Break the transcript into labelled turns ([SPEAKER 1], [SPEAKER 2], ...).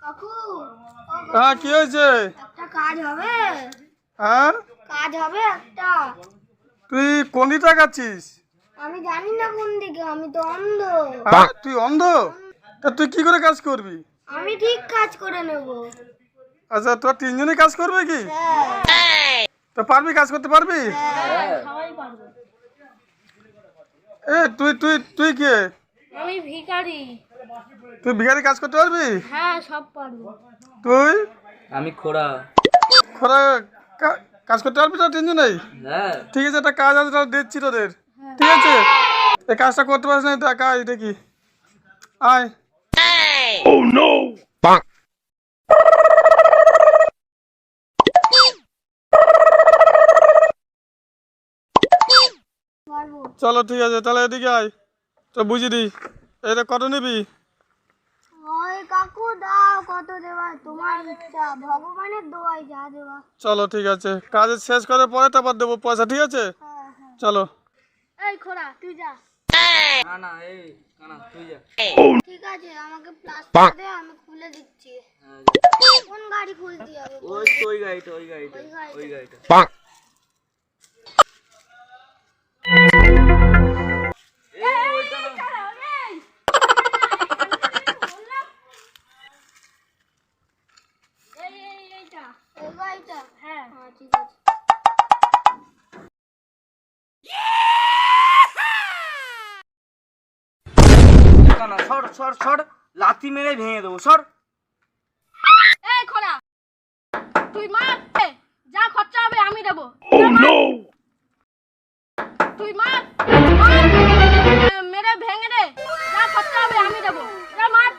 [SPEAKER 1] কাকু
[SPEAKER 2] হ্যাঁ কি হয়েছে?
[SPEAKER 1] একটা কাজ হবে?
[SPEAKER 2] হ্যাঁ
[SPEAKER 1] কাজ হবে একটা।
[SPEAKER 2] তুই কোন দিকে তাকাচ্ছিস?
[SPEAKER 1] আমি জানি না কোন দিকে, আমি তো অন্ধ।
[SPEAKER 2] হ্যাঁ তুই অন্ধ? তা তুই কি করে কাজ করবি?
[SPEAKER 1] আমি ঠিক কাজ করে নেব।
[SPEAKER 2] আচ্ছা তোর তিনজনই কাজ করবে কি?
[SPEAKER 1] হ্যাঁ
[SPEAKER 2] তো পারবি, কাজ করতে পারবি?
[SPEAKER 1] হ্যাঁ সবাই পারবো।
[SPEAKER 2] এ তুই তুই তুই কে?
[SPEAKER 1] আমি ভিখারি।
[SPEAKER 2] তুই ভিখারি কাজ করতে পারবি?
[SPEAKER 1] হ্যাঁ সব পারবো।
[SPEAKER 2] তুই
[SPEAKER 3] আমি খোড়া।
[SPEAKER 2] খোরা কাজ করতে পারবি তো তিনজনেই?
[SPEAKER 3] হ্যাঁ
[SPEAKER 2] ঠিক আছে, একটা কাজ আছে, তাহলে দিচ্ছি তোদের। ঠিক আছে, এই কাজটা করতে পারিস না, টাকা এটা কি? আয়।
[SPEAKER 1] পারবো।
[SPEAKER 2] চলো ঠিক আছে, তাহলে এদিকে আয়, তো বুঝিয়ে দিই। এটা কত নিবি?
[SPEAKER 1] ওই কাকু দাও, কত দেওয়া তোমার ইচ্ছা, ভগবানের দোয়াই যা দেওয়া।
[SPEAKER 2] চলো ঠিক আছে, কাজ শেষ করার পরে তারপর দেবো পয়সা, ঠিক আছে?
[SPEAKER 1] হ্যাঁ হ্যাঁ।
[SPEAKER 2] চলো।
[SPEAKER 1] এই খোড়া তুই যা।
[SPEAKER 3] না না এই কানা তুই যা।
[SPEAKER 1] ঠিক আছে, আমাকে প্লাস্টার দে, আমি খুলে দিচ্ছি।
[SPEAKER 3] হ্যাঁ,
[SPEAKER 1] কোন গাড়ি খুলতে হবে?
[SPEAKER 3] ওই তো ওই গাড়িটা ওই গাড়িটা ওই গাড়িটা।
[SPEAKER 1] এই গাড়িটা? হ্যাঁ হ্যাঁ ঠিক আছে।
[SPEAKER 3] কানা সর সর সর, লাথি মেরে ভেঙে দেবো, সর।
[SPEAKER 1] এই খোড়া তুই মার, যা খরচা হবে আমি দেবো। তুই মার, মেরে ভেঙে দে, যা খরচা হবে আমি দেবো। যা মার।